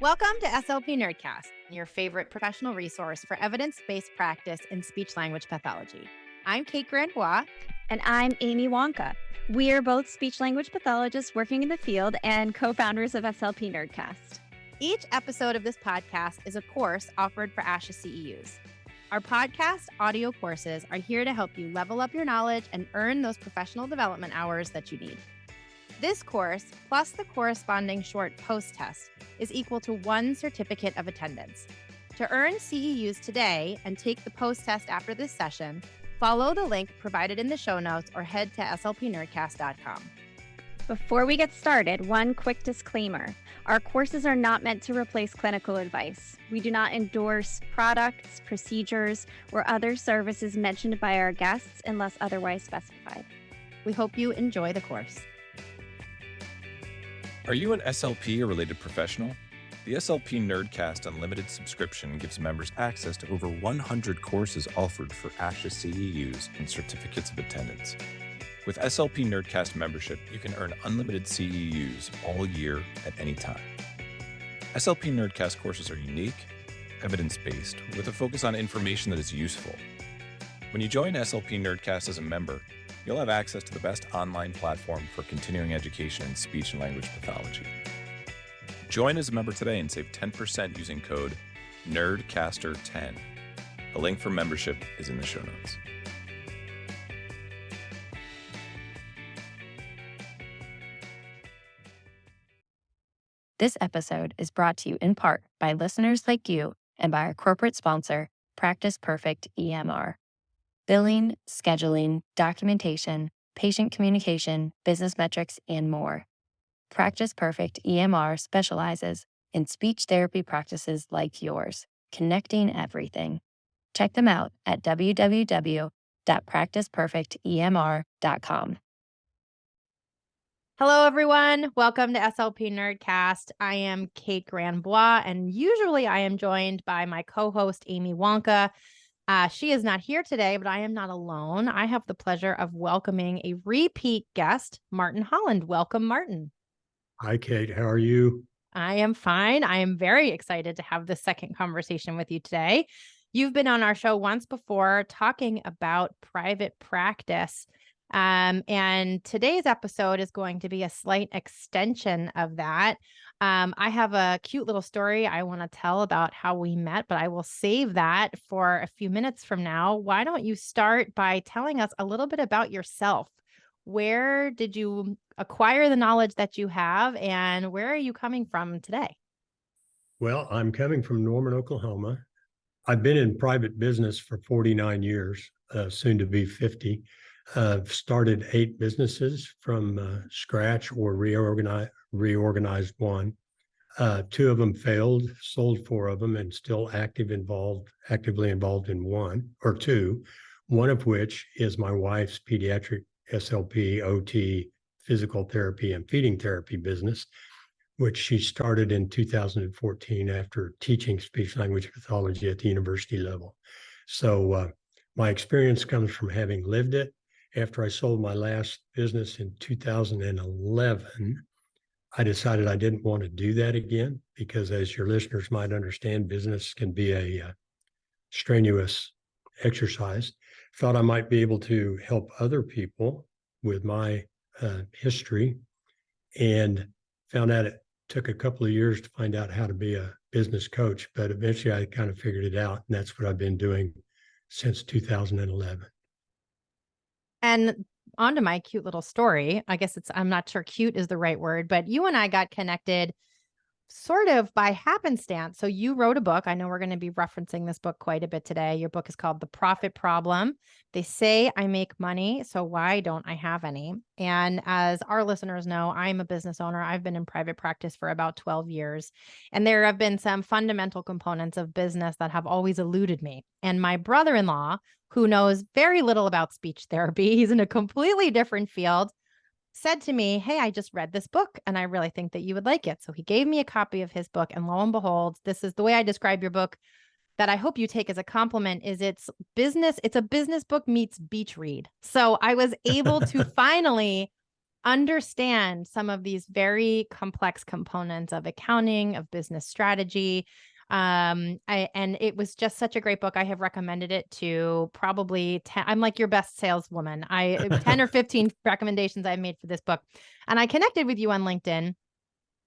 Welcome to SLP Nerdcast, your favorite professional resource for evidence-based practice in speech-language pathology. I'm Kate Grandbois. And I'm Amy Wonka. We are both speech-language pathologists working in the field and co-founders of SLP Nerdcast. Each episode of this podcast is a course offered for ASHA CEUs. Our podcast audio courses are here to help you level up your knowledge and earn those professional development hours that you need. This course, plus the corresponding short post-test, is equal to 1 certificate of attendance. To earn CEUs today and take the post-test after this session, follow the link provided in the show notes or head to slpnerdcast.com. Before we get started, one quick disclaimer. Our courses are not meant to replace clinical advice. We do not endorse products, procedures, or other services mentioned by our guests unless otherwise specified. We hope you enjoy the course. Are you an SLP or related professional? The SLP Nerdcast Unlimited subscription gives members access to over 100 courses offered for ASHA CEUs and certificates of attendance. With SLP Nerdcast membership, you can earn unlimited CEUs all year at any time. SLP Nerdcast courses are unique, evidence-based, with a focus on information that is useful. When you join SLP Nerdcast as a member, you'll have access to the best online platform for continuing education in speech and language pathology. Join as a member today and save 10% using code NERDCASTER10. The link for membership is in the show notes. This episode is brought to you in part by listeners like you and by our corporate sponsor, Practice Perfect EMR. Billing, scheduling, documentation, patient communication, business metrics, and more. Practice Perfect EMR specializes in speech therapy practices like yours, connecting everything. Check them out at www.practiceperfectemr.com. Hello, everyone. Welcome to SLP Nerdcast. I am Kate Grandbois, and usually I am joined by my co-host, Amy Wonka. She is not here today, but I am not alone. I have the pleasure of welcoming a repeat guest, Martin Holland. Welcome, Martin. Hi, Kate. How are you? I am fine. I am very excited to have this second conversation with you today. You've been on our show once before talking about private practice. And today's episode is going to be a slight extension of that. I have a cute little story I want to tell about how we met, but I will save that for a few minutes from now. Why don't you start by telling us a little bit about yourself? Where did you acquire the knowledge that you have, and where are you coming from today? Well, I'm coming from Norman, Oklahoma. I've been in private business for 49 years, soon to be 50. I've started 8 businesses from scratch or reorganized one. 2 of them failed, sold 4 of them, and still actively involved in 1 or 2, one of which is my wife's pediatric SLP, OT, physical therapy, and feeding therapy business, which she started in 2014 after teaching speech language pathology at the university level. So my experience comes from having lived it. After I sold my last business in 2011, I decided I didn't want to do that again because, as your listeners might understand, business can be a strenuous exercise. Thought I might be able to help other people with my history, and found out it took a couple of years to find out how to be a business coach, but eventually I kind of figured it out, and that's what I've been doing since 2011. And on to my cute little story. I guess I'm not sure cute is the right word, but you and I got connected sort of by happenstance. So you wrote a book. I know we're going to be referencing this book quite a bit today. Your book is called The Profit Problem. They say I make money, so why don't I have any? And as our listeners know, I'm a business owner. I've been in private practice for about 12 years. And there have been some fundamental components of business that have always eluded me. And my brother-in-law, who knows very little about speech therapy, he's in a completely different field, said to me, hey, I just read this book and I really think that you would like it. So he gave me a copy of his book, and lo and behold, this is the way I describe your book that I hope you take as a compliment. Is it's a business book meets beach read. So I was able to finally understand some of these very complex components of accounting, of business strategy. And it was just such a great book. I have recommended it to probably 10. I'm like your best saleswoman. 10 or 15 recommendations I've made for this book. And I connected with you on LinkedIn.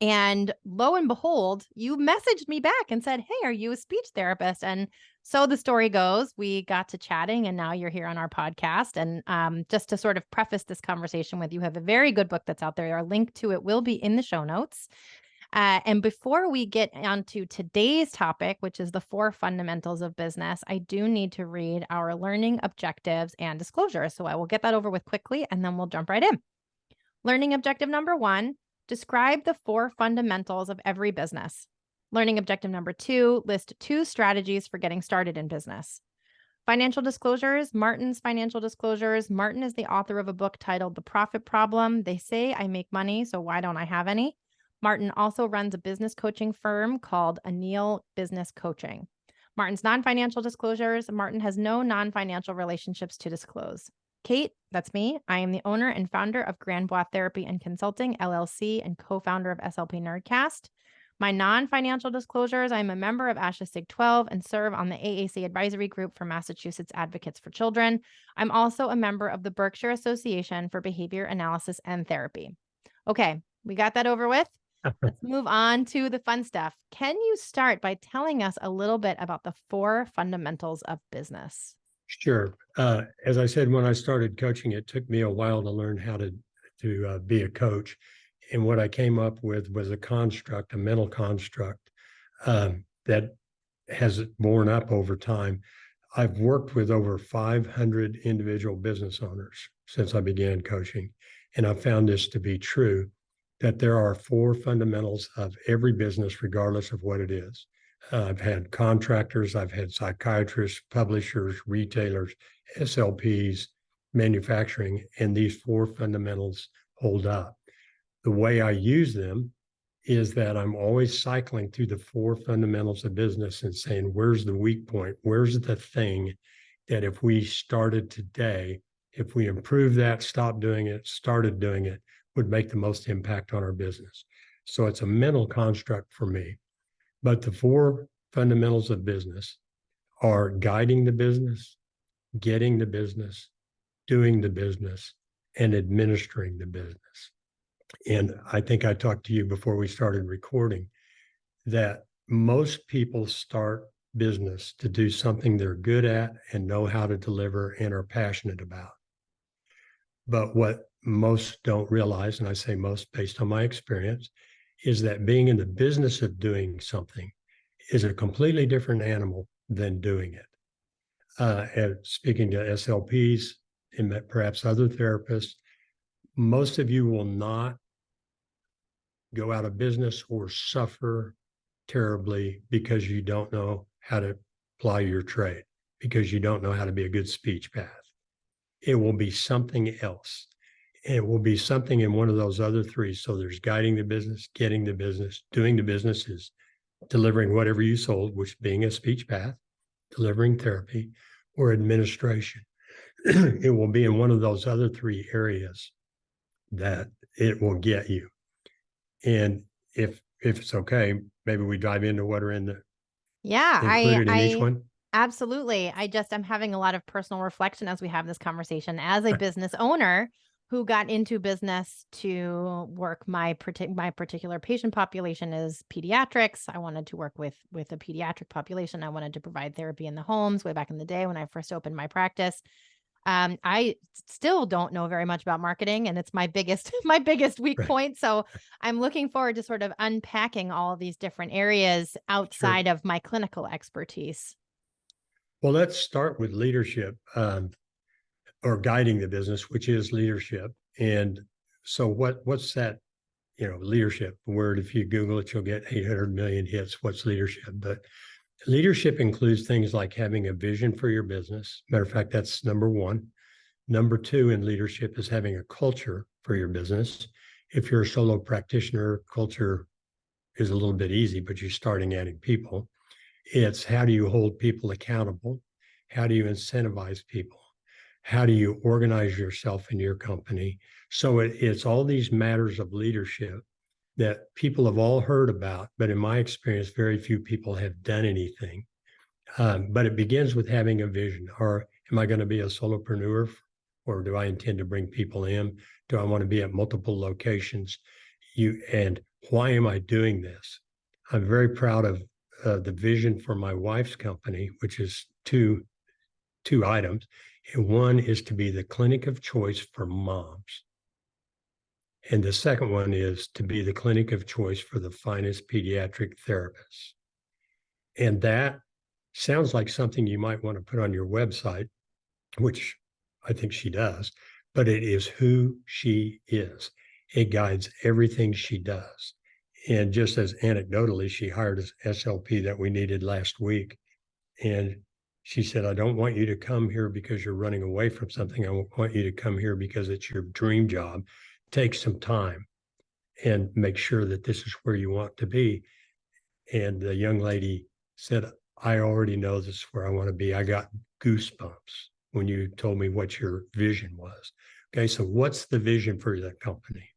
And lo and behold, you messaged me back and said, "Hey, are you a speech therapist?" And so the story goes, we got to chatting, and now you're here on our podcast. And just to sort of preface this conversation with you, have a very good book that's out there. Our link to it will be in the show notes. And before we get onto today's topic, which is the 4 fundamentals of business, I do need to read our learning objectives and disclosures. So I will get that over with quickly, and then we'll jump right in. Learning objective number 1. Describe the 4 fundamentals of every business. Learning objective number 2, list 2 strategies for getting started in business. Financial disclosures, Martin's financial disclosures. Martin is the author of a book titled The Profit Problem. They say I make money, so why don't I have any? Martin also runs a business coaching firm called Anil Business Coaching. Martin's non-financial disclosures, Martin has no non-financial relationships to disclose. Kate, that's me. I am the owner and founder of Grandbois Therapy and Consulting, LLC, and co-founder of SLP Nerdcast. My non-financial disclosures, I'm a member of ASHA SIG 12 and serve on the AAC Advisory Group for Massachusetts Advocates for Children. I'm also a member of the Berkshire Association for Behavior Analysis and Therapy. Okay, we got that over with. Let's move on to the fun stuff. Can you start by telling us a little bit about the 4 fundamentals of business? Sure. As I said, when I started coaching, it took me a while to learn how to be a coach. And what I came up with was a construct, a mental construct that has borne up over time. I've worked with over 500 individual business owners since I began coaching. And I found this to be true, that there are 4 fundamentals of every business, regardless of what it is. I've had contractors, I've had psychiatrists, publishers, retailers, SLPs, manufacturing, and these 4 fundamentals hold up. The way I use them is that I'm always cycling through the 4 fundamentals of business and saying, where's the weak point? Where's the thing that if we started today, if we improved that, stopped doing it, started doing it, would make the most impact on our business? So it's a mental construct for me. But the 4 fundamentals of business are guiding the business, getting the business, doing the business, and administering the business. And I think I talked to you before we started recording that most people start business to do something they're good at and know how to deliver and are passionate about. But what most don't realize, and I say most based on my experience, is that being in the business of doing something is a completely different animal than doing it. And speaking to SLPs and perhaps other therapists, most of you will not go out of business or suffer terribly because you don't know how to ply your trade, because you don't know how to be a good speech path. It will be something else. It will be something in one of those other 3. So there's guiding the business, getting the business, doing the business is delivering whatever you sold, which being a speech path, delivering therapy, or administration. It will be in one of those other 3 areas that it will get you. And if it's okay, maybe we dive into what are included in each one. Absolutely. I'm having a lot of personal reflection as we have this conversation as a business owner who got into business to work. My particular patient population is pediatrics. I wanted to work with a pediatric population. I wanted to provide therapy in the homes way back in the day when I first opened my practice. I still don't know very much about marketing, and it's my biggest weak point. So I'm looking forward to sort of unpacking all of these different areas outside of my clinical expertise. Well, let's start with leadership, or guiding the business, which is leadership. And so what's that, leadership word? If you Google it, you'll get 800 million hits. What's leadership? But leadership includes things like having a vision for your business. Matter of fact, that's number 1. Number 2 in leadership is having a culture for your business. If you're a solo practitioner, culture is a little bit easy, but you're starting adding people. It's how do you hold people accountable? How do you incentivize people? How do you organize yourself in your company? So it's all these matters of leadership that people have all heard about, but in my experience, very few people have done anything. But it begins with having a vision. Or am I going to be a solopreneur, or do I intend to bring people in? Do I want to be at multiple locations? And why am I doing this? I'm very proud of the vision for my wife's company, which is two items. And one is to be the clinic of choice for moms. And the second one is to be the clinic of choice for the finest pediatric therapists. And that sounds like something you might want to put on your website, which I think she does, but it is who she is. It guides everything she does. And just as anecdotally, she hired an SLP that we needed last week. And she said, I don't want you to come here because you're running away from something. I want you to come here because it's your dream job. Take some time and make sure that this is where you want to be. And the young lady said, I already know this is where I want to be. I got goosebumps when you told me what your vision was. Okay, so what's the vision for the company,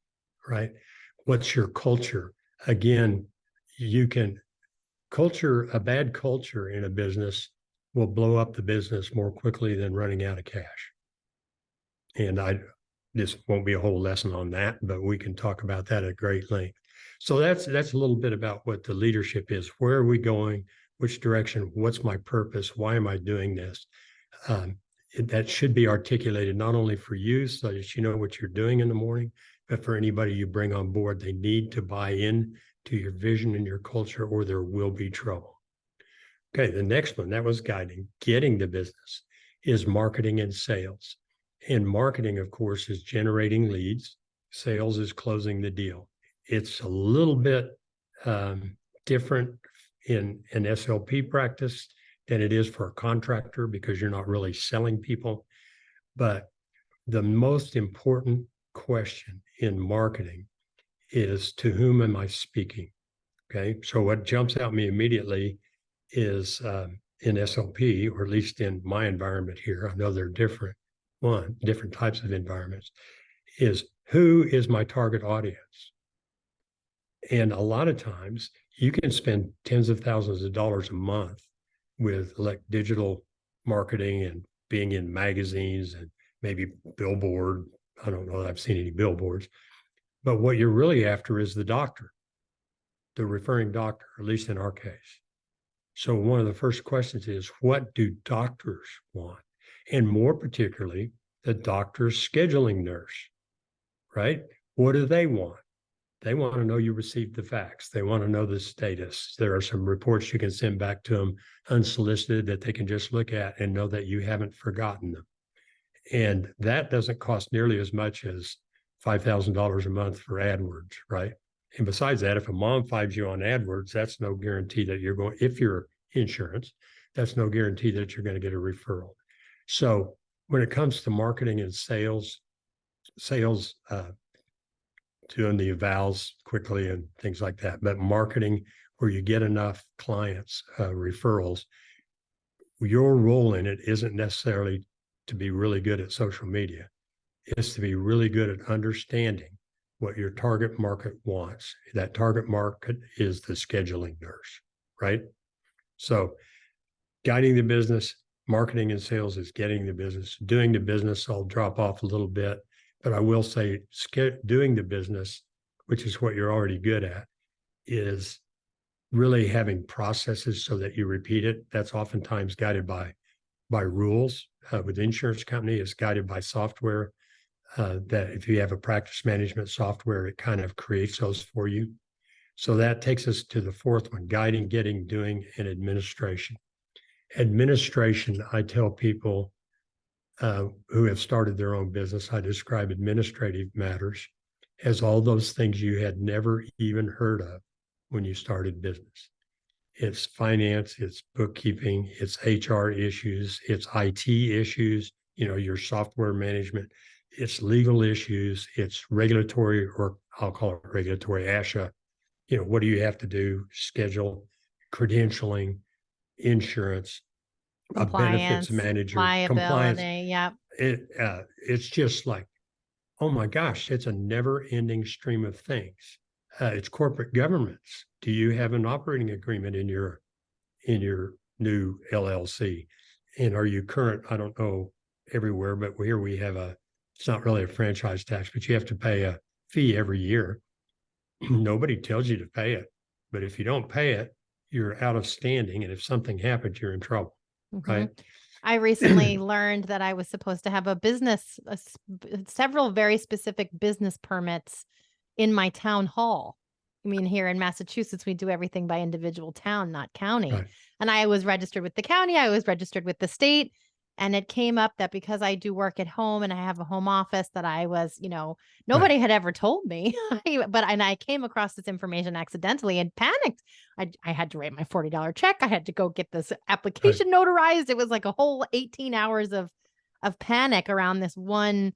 right? What's your culture? Again, a bad culture in a business will blow up the business more quickly than running out of cash. And this won't be a whole lesson on that, but we can talk about that at great length. So that's a little bit about what the leadership is. Where are we going? Which direction? What's my purpose? Why am I doing this? That should be articulated not only for you so that you know what you're doing in the morning, but for anybody you bring on board. They need to buy in to your vision and your culture, or there will be trouble. Okay, the next one, that was guiding. Getting the business is marketing and sales. And marketing, of course, is generating leads. Sales is closing the deal. It's a little bit different in an SLP practice than it is for a contractor because you're not really selling people. But the most important question in marketing is, to whom am I speaking? Okay, so what jumps out at me immediately is in SLP, or at least in my environment here, I know they're different types of environments, is who is my target audience? And a lot of times you can spend tens of thousands of dollars a month with like digital marketing and being in magazines and maybe billboard. I don't know that I've seen any billboards, but what you're really after is the doctor, the referring doctor, at least in our case. So one of the first questions is, what do doctors want? And more particularly, the doctor's scheduling nurse, right? What do they want? They want to know you received the fax. They want to know the status. There are some reports you can send back to them unsolicited that they can just look at and know that you haven't forgotten them. And that doesn't cost nearly as much as $5,000 a month for AdWords, right? And besides that, if a mom finds you on AdWords, that's no guarantee that you're going, if you're insurance, that's no guarantee that you're going to get a referral. So when it comes to marketing and sales, doing the evals quickly and things like that, but marketing where you get enough clients, referrals, your role in it isn't necessarily to be really good at social media. It's to be really good at understanding what your target market wants. That target market is the scheduling nurse, right? So guiding the business, marketing and sales is getting the business. Doing the business, I'll drop off a little bit, but I will say doing the business, which is what you're already good at, is really having processes so that you repeat it. That's oftentimes guided by rules. With the insurance company, it's guided by software. That if you have a practice management software, it kind of creates those for you. So that takes us to the fourth one: guiding, getting, doing, and administration. Administration, I tell people who have started their own business, I describe administrative matters as all those things you had never even heard of when you started business. It's finance, it's bookkeeping, it's HR issues, it's IT issues, your software management, it's legal issues, it's regulatory, or I'll call it regulatory, ASHA. What do you have to do? Schedule, credentialing, insurance, a benefits Compliance, manager, compliance. liability. Yeah. It's just like, oh my gosh, it's a never-ending stream of things. It's corporate governance. Do you have an operating agreement in your new LLC? And are you current? I don't know everywhere, but here we have it's not really a franchise tax, but you have to pay a fee every year. Nobody tells you to pay it, but if you don't pay it, you're out of standing. And if something happens, you're in trouble, right? I recently learned that I was supposed to have several very specific business permits in my town hall. I mean, here in Massachusetts, we do everything by individual town, not county. Right. And I was registered with the county. I was registered with the state. And it came up that because I do work at home and I have a home office, that I was, nobody had ever told me. And I came across this information accidentally and panicked. I had to write my $40 check. I had to go get this application notarized. It was like a whole 18 hours of panic around this one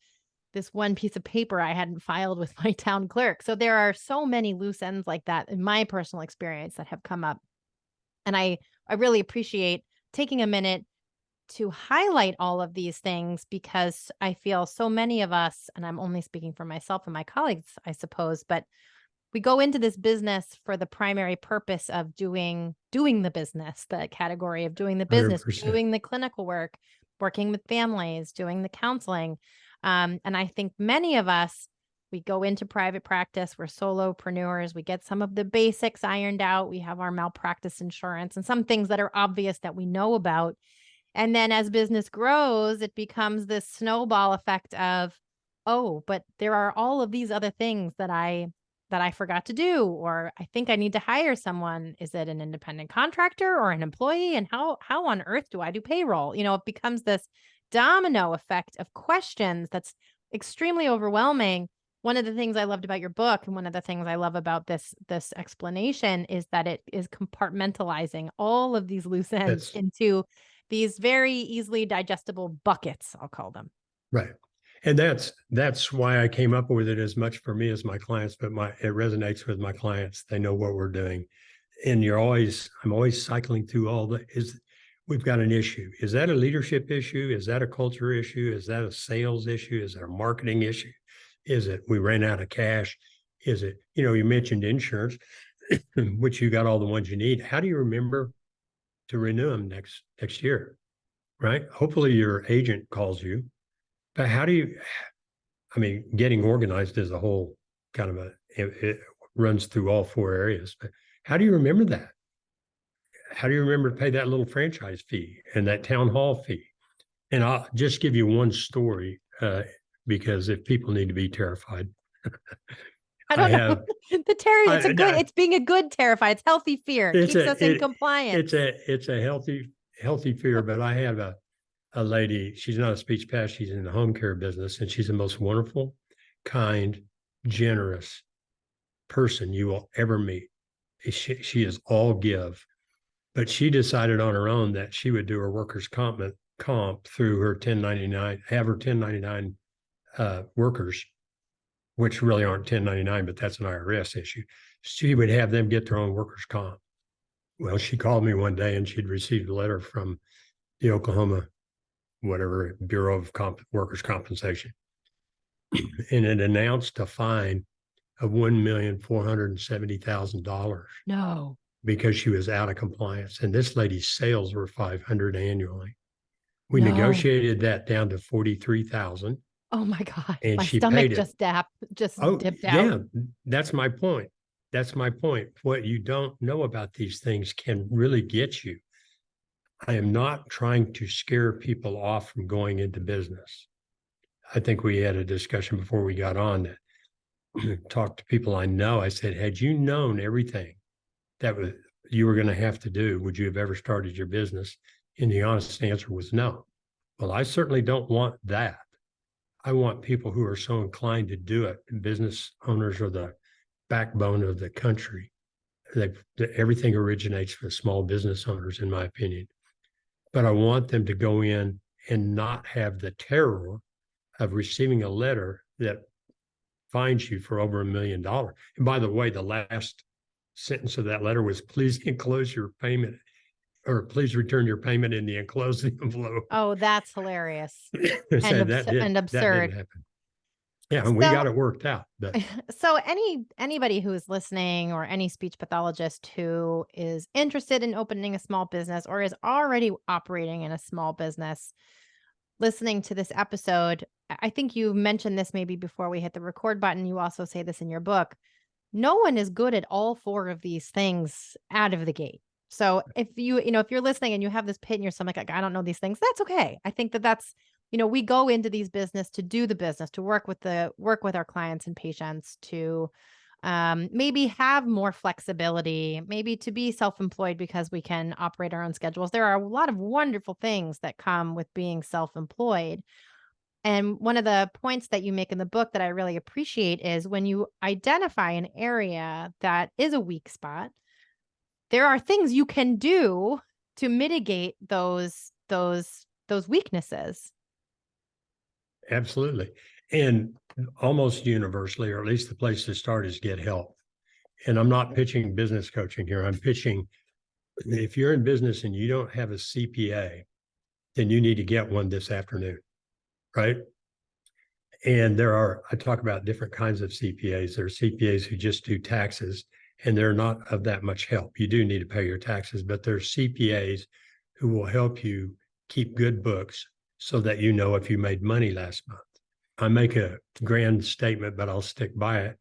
piece of paper I hadn't filed with my town clerk. So there are so many loose ends like that in my personal experience that have come up. And I really appreciate taking a minute to highlight all of these things, because I feel so many of us, and I'm only speaking for myself and my colleagues, I suppose, but we go into this business for the primary purpose of doing the business, the category of doing the business, 100%. doing the clinical work, working with families, doing the counseling. And I think many of us, we go into private practice, we're solopreneurs, we get some of the basics ironed out, we have our malpractice insurance and some things that are obvious that we know about. And then as business grows, it becomes this snowball effect of, oh, but there are all of these other things that I forgot to do, or I think I need to hire someone. Is it an independent contractor or an employee? And how on earth do I do payroll? It becomes this domino effect of questions that's extremely overwhelming. One of the things I loved about your book, and one of the things I love about this explanation, is that it is compartmentalizing all of these loose ends into these very easily digestible buckets, I'll call them. Right. And that's why I came up with it, as much for me as my clients, but it resonates with my clients. They know what we're doing. And I'm always cycling through we've got an issue. Is that a leadership issue? Is that a culture issue? Is that a sales issue? Is it a marketing issue? Is it we ran out of cash? Is it, you mentioned insurance, which you got all the ones you need. How do you remember to renew them next year, right? Hopefully your agent calls you, but getting organized is a whole kind of it runs through all four areas, but how do you remember that? How do you remember to pay that little franchise fee and that town hall fee? And I'll just give you one story, because if people need to be terrified, I don't know. It's being a good terrified. It's healthy fear. It keeps us in compliance. It's a healthy fear. But I have a lady, she's not a speech path, she's in the home care business, and she's the most wonderful, kind, generous person you will ever meet. She is all give, but she decided on her own that she would do her workers' comp through her 1099, have her 1099 workers, which really aren't 1099, but that's an IRS issue. She would have them get their own workers' comp. Well, she called me one day and she'd received a letter from the Oklahoma, Bureau of Workers' Compensation. And it announced a fine of $1,470,000. No. Because she was out of compliance. And this lady's sales were $500 annually. We negotiated that down to $43,000. Oh my God. And my she stomach paid just dipped out. Yeah, that's my point. What you don't know about these things can really get you. I am not trying to scare people off from going into business. I think we had a discussion before we got on that. Talked to people I know. I said, had you known everything that you were going to have to do, would you have ever started your business? And the honest answer was no. Well, I certainly don't want that. I want people who are so inclined to do it. Business owners are the backbone of the country. Everything originates with small business owners, in my opinion. But I want them to go in and not have the terror of receiving a letter that fines you for over $1 million. And by the way, the last sentence of that letter was, please enclose your payment or please return your payment in the enclosed envelope. Oh, that's hilarious So and that and didn't absurd. happen. Yeah, and we So got it worked out. But So anybody who is listening, or any speech pathologist who is interested in opening a small business or is already operating in a small business, listening to this episode, I think you mentioned this maybe before we hit the record button. You also say this in your book. No one is good at all four of these things out of the gate. So if if you're listening and you have this pit in your stomach, like, I don't know these things, that's okay. I think that's, we go into these business to do the business, to work with our clients and patients, to maybe have more flexibility, maybe to be self-employed because we can operate our own schedules. There are a lot of wonderful things that come with being self-employed. And one of the points that you make in the book that I really appreciate is when you identify an area that is a weak spot, there are things you can do to mitigate those weaknesses. absolutely. And almost universally, or at least the place to start, is get help. And I'm not pitching business coaching here. I'm pitching, if you're in business and you don't have a CPA, then you need to get one this afternoon, right? And I talk about different kinds of CPAs. There are CPAs who just do taxes, and they're not of that much help. You do need to pay your taxes, but there's CPAs who will help you keep good books so that you know if you made money last month. I make a grand statement, but I'll stick by it,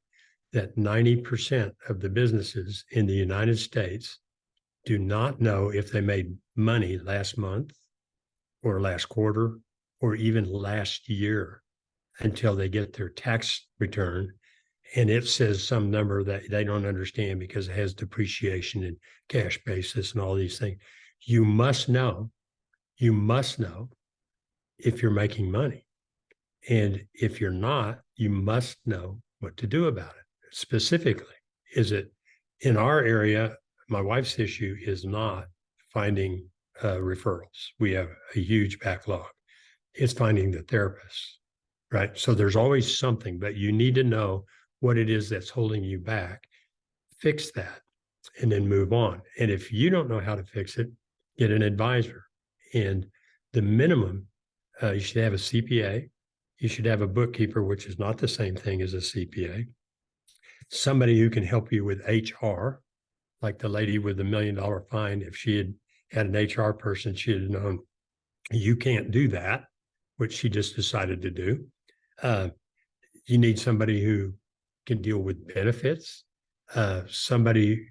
that 90% of the businesses in the United States do not know if they made money last month or last quarter or even last year until they get their tax return. And it says some number that they don't understand because it has depreciation and cash basis and all these things. You must know if you're making money. And if you're not, you must know what to do about it. Specifically, is it in our area? My wife's issue is not finding referrals. We have a huge backlog. It's finding the therapists, right? So there's always something, but you need to know what it is that's holding you back, fix that, and then move on. And if you don't know how to fix it, get an advisor. And the minimum, you should have a CPA. You should have a bookkeeper, which is not the same thing as a CPA. Somebody who can help you with HR, like the lady with the $1 million fine. If she had an HR person, she'd have known you can't do that, which she just decided to do. You need somebody who can deal with benefits, somebody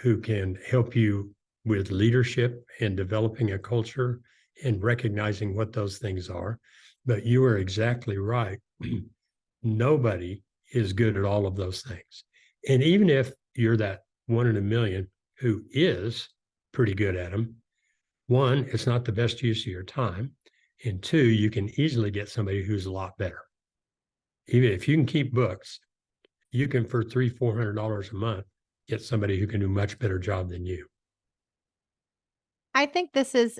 who can help you with leadership and developing a culture and recognizing what those things are. But you are exactly right. Nobody is good at all of those things. And even if you're that 1 in a million who is pretty good at them, one, it's not the best use of your time. And two, you can easily get somebody who's a lot better. Even if you can keep books, you can, for $300-400 a month, get somebody who can do a much better job than you. I think this is,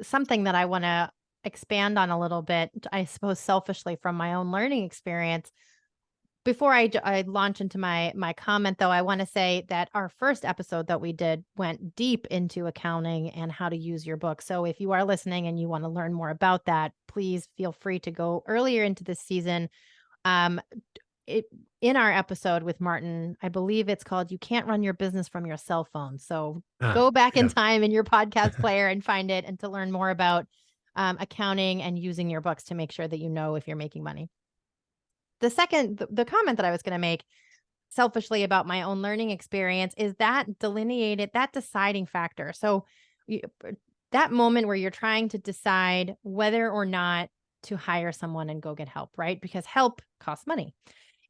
something that I want to expand on a little bit, I suppose selfishly from my own learning experience. Before I launch into my comment, though, I want to say that our first episode that we did went deep into accounting and how to use your book. So if you are listening and you want to learn more about that, please feel free to go earlier into this season. In our episode with Martin, I believe it's called "You Can't Run Your Business from Your Cell Phone." So go back in time in your podcast player and find it, and to learn more about accounting and using your books to make sure that you know if you're making money. The comment that I was going to make selfishly about my own learning experience is that deciding factor. So that moment where you're trying to decide whether or not to hire someone and go get help, right? Because help costs money.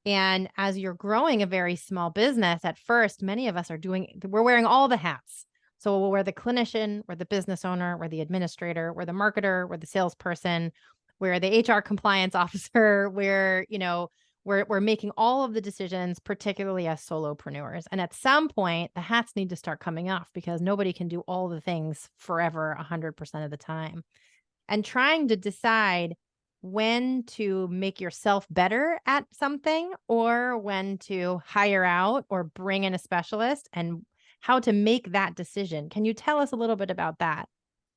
And as you're growing a very small business, at first, many of us we're wearing all the hats. So we're the clinician, we're the business owner, we're the administrator, we're the marketer, we're the salesperson, we're the HR compliance officer, we're making all of the decisions, particularly as solopreneurs. And at some point, the hats need to start coming off because nobody can do all the things forever, 100% of the time. And trying to decide when to make yourself better at something or when to hire out or bring in a specialist, and how to make that decision. Can you tell us a little bit about that?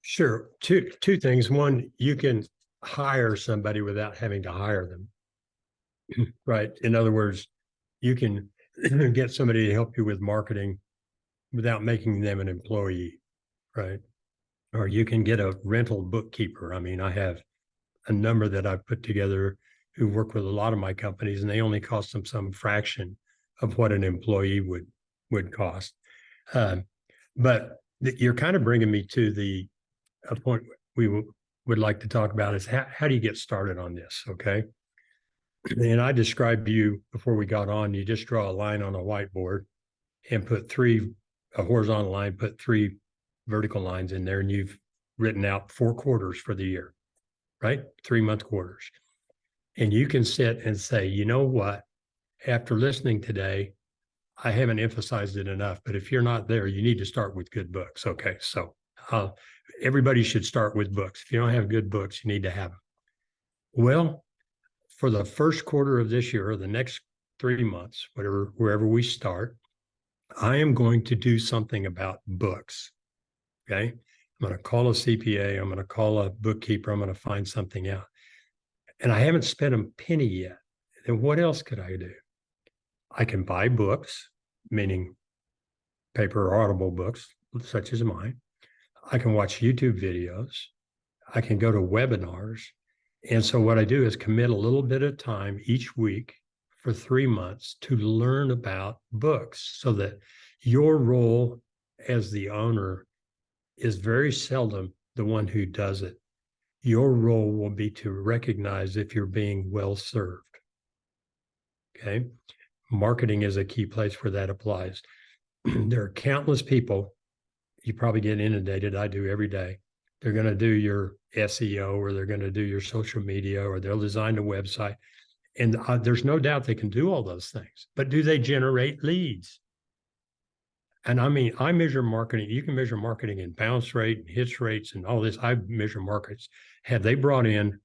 Sure. Two things. One, you can hire somebody without having to hire them. Right. In other words, you can get somebody to help you with marketing without making them an employee. Right. Or you can get a rental bookkeeper. I mean, I have a number that I've put together who work with a lot of my companies, and they only cost them some fraction of what an employee would cost. But you're kind of bringing me to a point we would like to talk about is how do you get started on this? Okay. And I described to you before we got on, you just draw a line on a whiteboard and put a horizontal line, put 3 vertical lines in there, and you've written out 4 quarters for the year, right? 3-month quarters. And you can sit and say, you know what, after listening today, I haven't emphasized it enough, but if you're not there, you need to start with good books. Okay. So everybody should start with books. If you don't have good books, you need to have them. Well, for the first quarter of this year, or the next 3 months, wherever we start, I am going to do something about books. Okay. I'm going to call a CPA. I'm going to call a bookkeeper. I'm going to find something out. And I haven't spent a penny yet. Then what else could I do? I can buy books, meaning paper or audible books, such as mine. I can watch YouTube videos. I can go to webinars. And so what I do is commit a little bit of time each week for 3 months to learn about books, so that your role as the owner is very seldom the one who does it. Your role will be to recognize if you're being well served. Okay. Marketing is a key place where that applies. There are countless people, you probably get inundated, I do every day. They're going to do your SEO, or they're going to do your social media, or they'll design a website. And there's no doubt they can do all those things, but do they generate leads? And I mean, I measure marketing. You can measure marketing in bounce rate and hits rates and all this. I measure markets. Have they brought in,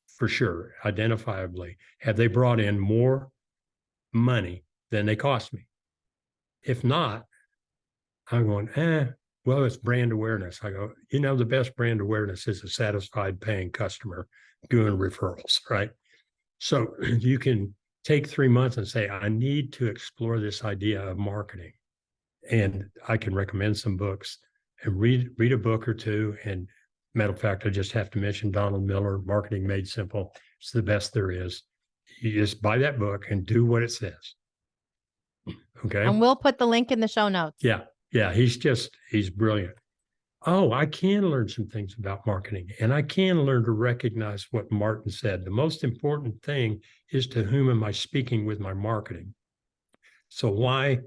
for sure, identifiably, have they brought in more money than they cost me? If not, I'm going, well, it's brand awareness. I go, the best brand awareness is a satisfied paying customer doing referrals, right? So you can take 3 months and say, I need to explore this idea of marketing. And I can recommend some books and read a book or two. And matter of fact, I just have to mention Donald Miller, Marketing Made Simple. It's the best there is. You just buy that book and do what it says. Okay. And we'll put the link in the show notes. Yeah. Yeah. He's brilliant. Oh, I can learn some things about marketing, and I can learn to recognize what Martin said. The most important thing is, to whom am I speaking with my marketing? So why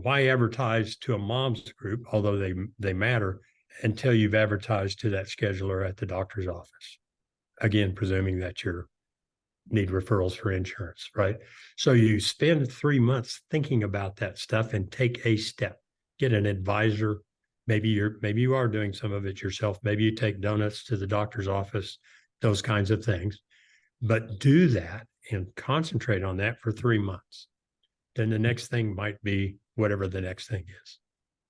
advertise to a mom's group, although they matter, until you've advertised to that scheduler at the doctor's office? Again, presuming that you need referrals for insurance, right? So you spend 3 months thinking about that stuff and take a step. Get an advisor. Maybe you are doing some of it yourself. Maybe you take donuts to the doctor's office, those kinds of things. But do that and concentrate on that for 3 months. Then the next thing might be whatever the next thing is.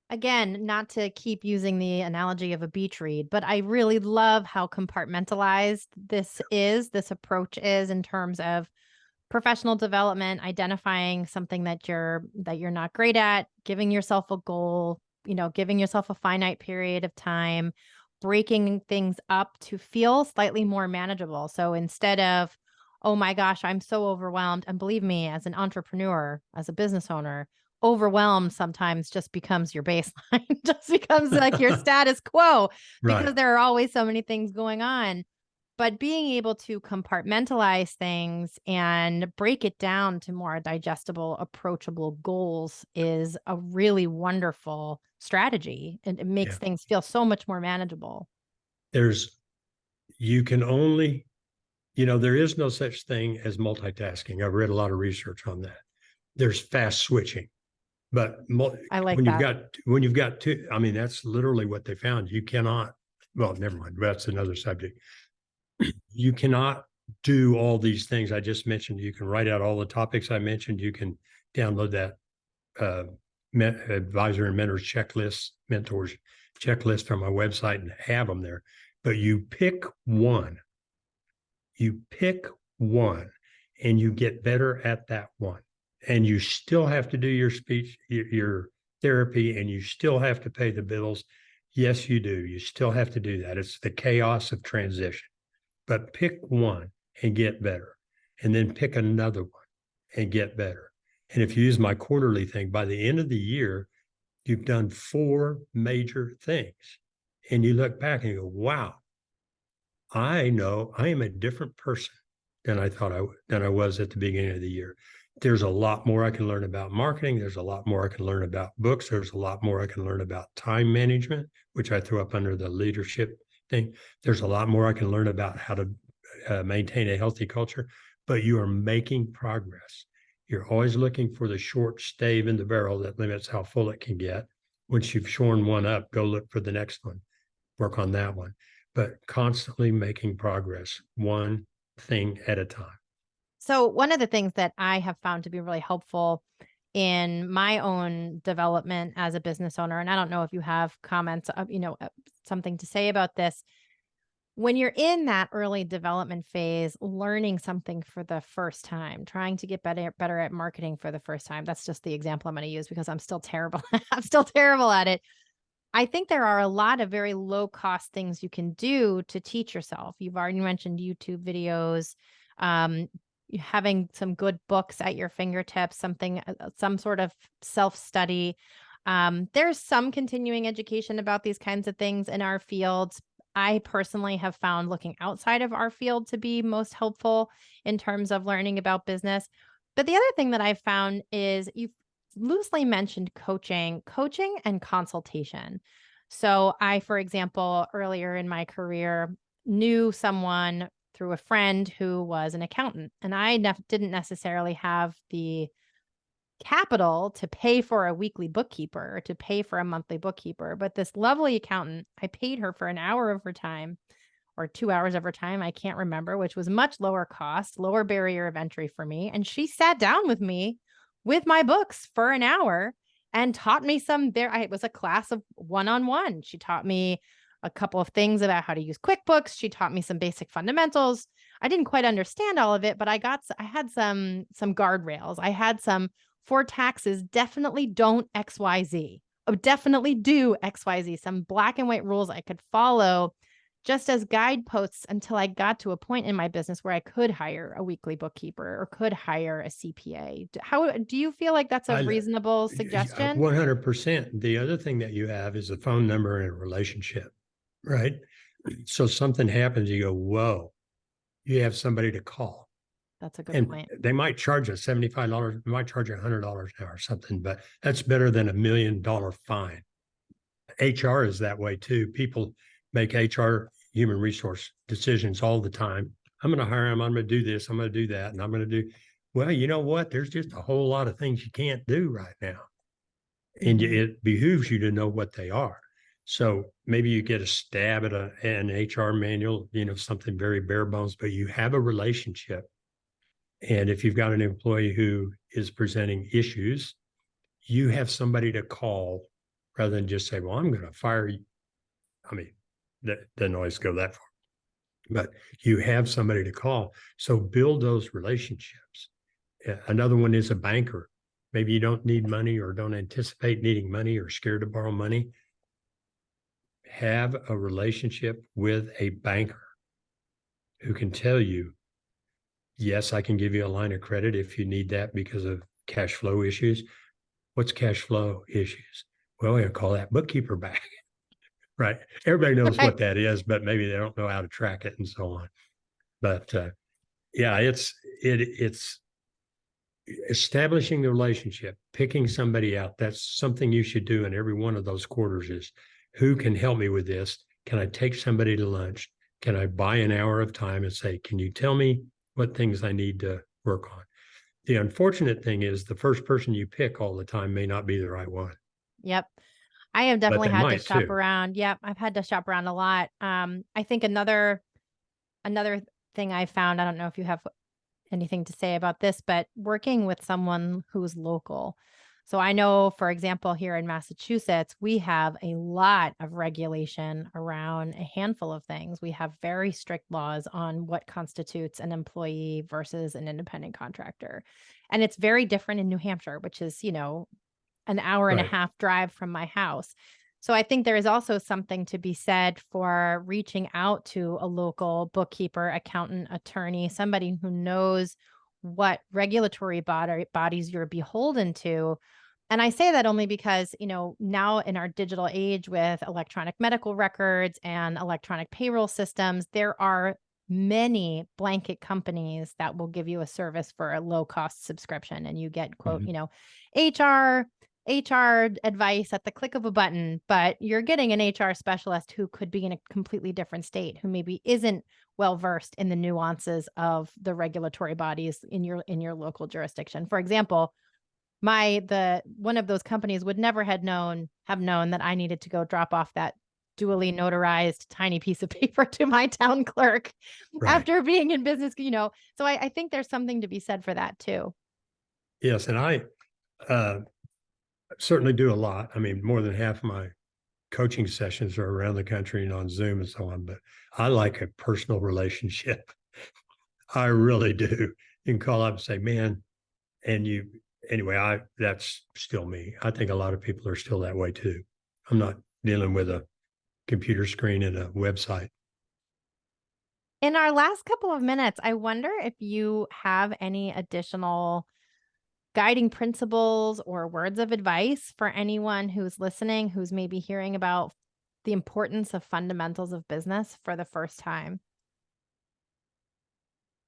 Again, not to keep using the analogy of a beach read, but I really love how compartmentalized this approach is in terms of professional development, identifying something that you're not great at, giving yourself a goal, giving yourself a finite period of time, breaking things up to feel slightly more manageable. So instead of, oh my gosh, I'm so overwhelmed. And believe me, as an entrepreneur, as a business owner, overwhelmed sometimes just becomes your baseline, just becomes like your status quo, because there are always so many things going on. But being able to compartmentalize things and break it down to more digestible, approachable goals is a really wonderful strategy. And it makes things feel so much more manageable. There is no such thing as multitasking. I've read a lot of research on that. There's fast switching. But I like when you've got two, I mean, that's literally what they found. You cannot, well, never mind. That's another subject. You cannot do all these things I just mentioned. You can write out all the topics I mentioned. You can download that advisor and mentors checklist on my website and have them there. But you pick one, and you get better at that one. And you still have to do your speech, your therapy, and you still have to pay the bills. Yes, you do. You still have to do that. It's the chaos of transition. But pick one and get better. And then pick another one and get better. And if you use my quarterly thing, by the end of the year, you've done 4 major things. And you look back and you go, wow, I know I am a different person than I was at the beginning of the year. There's a lot more I can learn about marketing. There's a lot more I can learn about books. There's a lot more I can learn about time management, which I threw up under the leadership thing. There's a lot more I can learn about how to maintain a healthy culture, but you are making progress. You're always looking for the short stave in the barrel that limits how full it can get. Once you've shorn one up, go look for the next one, work on that one, but constantly making progress, one thing at a time. So one of the things that I have found to be really helpful in my own development as a business owner, and I don't know if you have comments, something to say about this. When you're in that early development phase, learning something for the first time, trying to get better at marketing for the first time. That's just the example I'm going to use because I'm still terrible. I'm still terrible at it. I think there are a lot of very low cost things you can do to teach yourself. You've already mentioned YouTube videos, having some good books at your fingertips, some sort of self-study. There's some continuing education about these kinds of things in our fields. I personally have found looking outside of our field to be most helpful in terms of learning about business. But the other thing that I've found is you've loosely mentioned coaching and consultation. So I, for example, earlier in my career, knew someone through a friend who was an accountant, and I didn't necessarily have the capital to pay for a weekly bookkeeper or to pay for a monthly bookkeeper. But this lovely accountant, I paid her for an hour of her time or 2 hours of her time, I can't remember, which was much lower cost, lower barrier of entry for me. And she sat down with me with my books for an hour and taught me it was a class of one-on-one. She taught me a couple of things about how to use QuickBooks. She taught me some basic fundamentals. I didn't quite understand all of it, but I had some guardrails. I had some, for taxes, definitely don't XYZ. Oh, definitely do XYZ. Some black and white rules I could follow just as guideposts until I got to a point in my business where I could hire a weekly bookkeeper or could hire a CPA. How do you feel like that's a reasonable suggestion? 100%. The other thing that you have is a phone number and a relationship, right? So something happens, you go, whoa, you have somebody to call. That's a good point. They might charge us $75, they might charge you $100 now or something, but that's better than $1 million fine. HR is that way too. People make HR, human resource decisions all the time. I'm going to hire them. I'm going to do this. I'm going to do that. And I'm going to do, well, you know what? There's just a whole lot of things you can't do right now. And it behooves you to know what they are. So maybe you get a stab at an HR manual, something very bare bones, but you have a relationship. And if you've got an employee who is presenting issues, you have somebody to call rather than just say, well, I'm going to fire you. I mean, that doesn't always go that far, but you have somebody to call. So build those relationships. Another one is a banker. Maybe you don't need money or don't anticipate needing money or scared to borrow money. Have a relationship with a banker who can tell you, yes, I can give you a line of credit if you need that because of cash flow issues. What's cash flow issues? Well, we're going to call that bookkeeper back, right? Everybody knows what that is, but maybe they don't know how to track it and so on. But yeah, it's establishing the relationship, picking somebody out. That's something you should do in every one of those quarters is, who can help me with this? Can I take somebody to lunch? Can I buy an hour of time and say, can you tell me what things I need to work on? The unfortunate thing is the first person you pick all the time may not be the right one. Yep. I have definitely had to shop too. around. Yep. I've had to shop around a lot. I think another thing I found, I don't know if you have anything to say about this, but working with someone who's local. So I know, for example, here in Massachusetts, we have a lot of regulation around a handful of things. We have very strict laws on what constitutes an employee versus an independent contractor. And it's very different in New Hampshire, which is, an hour and a Right. half drive from my house. So I think there is also something to be said for reaching out to a local bookkeeper, accountant, attorney, somebody who knows what regulatory bodies you're beholden to. And I say that only because, now in our digital age with electronic medical records and electronic payroll systems, there are many blanket companies that will give you a service for a low cost subscription, and you get, quote, HR advice at the click of a button, but you're getting an HR specialist who could be in a completely different state, who maybe isn't well versed in the nuances of the regulatory bodies in your local jurisdiction. For example, one of those companies would never have known that I needed to go drop off that duly notarized tiny piece of paper to my town clerk after being in business, So I think there's something to be said for that too. Yes. And I certainly do a lot. I mean, more than half of my coaching sessions are around the country and on Zoom and so on, but I like a personal relationship. I really do. You can call up and say, man, that's still me. I think a lot of people are still that way too. I'm not dealing with a computer screen and a website. In our last couple of minutes, I wonder if you have any additional guiding principles or words of advice for anyone who's listening, who's maybe hearing about the importance of fundamentals of business for the first time.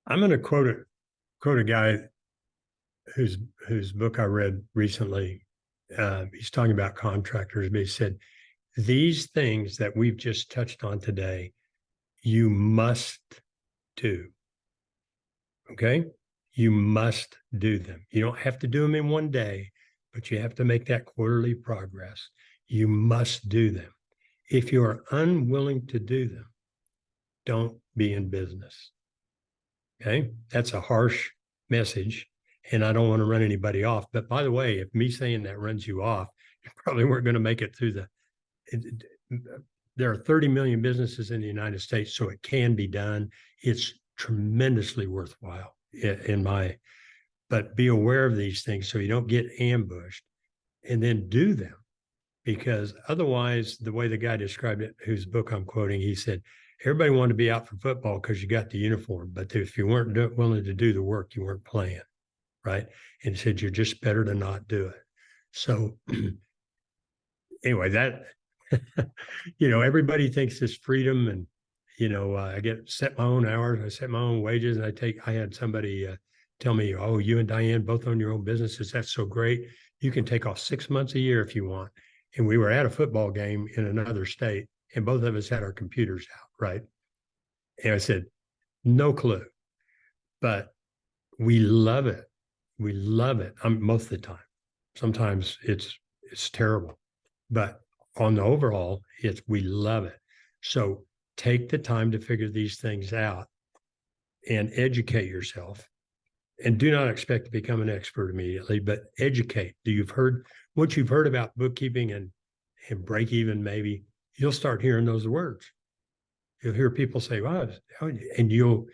I'm going to quote a guy whose book I read recently. He's talking about contractors, but he said, these things that we've just touched on today, you must do. Okay? You must do them. You don't have to do them in one day, but you have to make that quarterly progress. You must do them. If you are unwilling to do them, don't be in business. Okay? That's a harsh message, and I don't want to run anybody off. But by the way, if me saying that runs you off, you probably weren't going to make it through there are 30 million businesses in the United States, so it can be done. It's tremendously worthwhile but be aware of these things so you don't get ambushed, and then do them, because otherwise, the way the guy described it, whose book I'm quoting, he said, everybody wanted to be out for football because you got the uniform, but if you weren't willing to do the work, you weren't playing, right? And he said, you're just better to not do it. So anyway, that, everybody thinks this freedom and, I set my own hours, I set my own wages, and I had somebody tell me, oh, you and Diane both own your own businesses. That's so great. You can take off 6 months a year if you want. And we were at a football game in another state, and both of us had our computers out, right? And I said, no clue, but we love it. We love it. Most of the time. Sometimes it's terrible, but on the overall, we love it. So take the time to figure these things out and educate yourself. And do not expect to become an expert immediately, but educate. Once you've heard about bookkeeping and break even, maybe you'll start hearing those words. You'll hear people say, wow, and you'll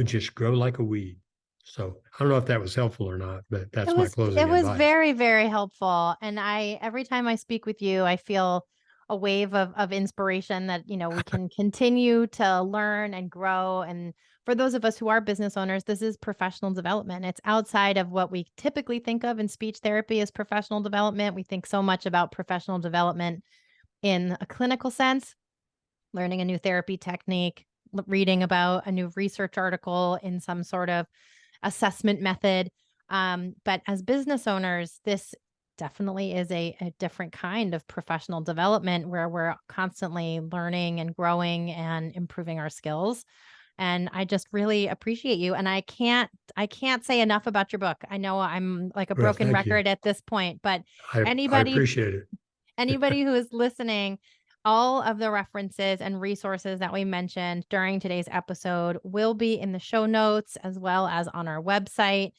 just grow like a weed. So I don't know if that was helpful or not, but that's my closing advice. It was very, very helpful. And every time I speak with you, I feel a wave of inspiration that, we can continue to learn and grow. And for those of us who are business owners, this is professional development. It's outside of what we typically think of in speech therapy as professional development. We think so much about professional development in a clinical sense, learning a new therapy technique, reading about a new research article in some sort of assessment method. But as business owners, this definitely is a different kind of professional development where we're constantly learning and growing and improving our skills. And I just really appreciate you. And I can't say enough about your book. I know I'm like a broken record at this point, but I appreciate it. Anybody who is listening, all of the references and resources that we mentioned during today's episode will be in the show notes as well as on our website.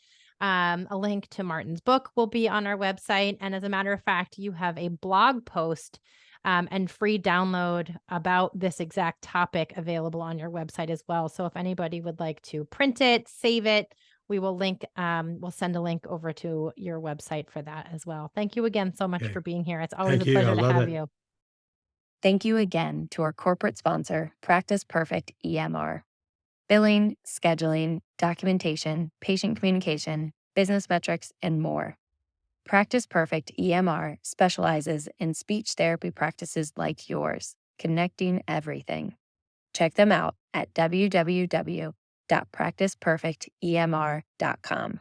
A link to Martin's book will be on our website. And as a matter of fact, you have a blog post and free download about this exact topic available on your website as well. So if anybody would like to print it, save it, we will link, we'll send a link over to your website for that as well. Thank you again so much Okay. for being here. It's always Thank a you. I pleasure to love have it. you. Thank you again to our corporate sponsor, Practice Perfect EMR. Billing, scheduling, documentation, patient communication, business metrics, and more. Practice Perfect EMR specializes in speech therapy practices like yours, connecting everything. Check them out at www.practiceperfectemr.com.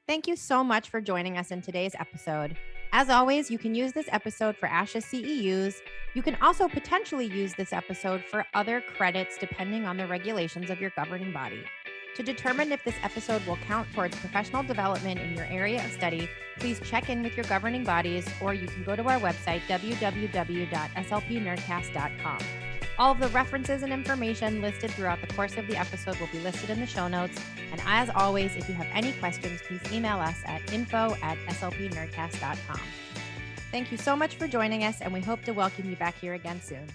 Thank you so much for joining us in today's episode. As always, you can use this episode for ASHA CEUs. You can also potentially use this episode for other credits depending on the regulations of your governing body. To determine if this episode will count towards professional development in your area of study, please check in with your governing bodies, or you can go to our website, www.slpnerdcast.com. All of the references and information listed throughout the course of the episode will be listed in the show notes. And as always, if you have any questions, please email us at info@slpnerdcast.com. Thank you so much for joining us, and we hope to welcome you back here again soon.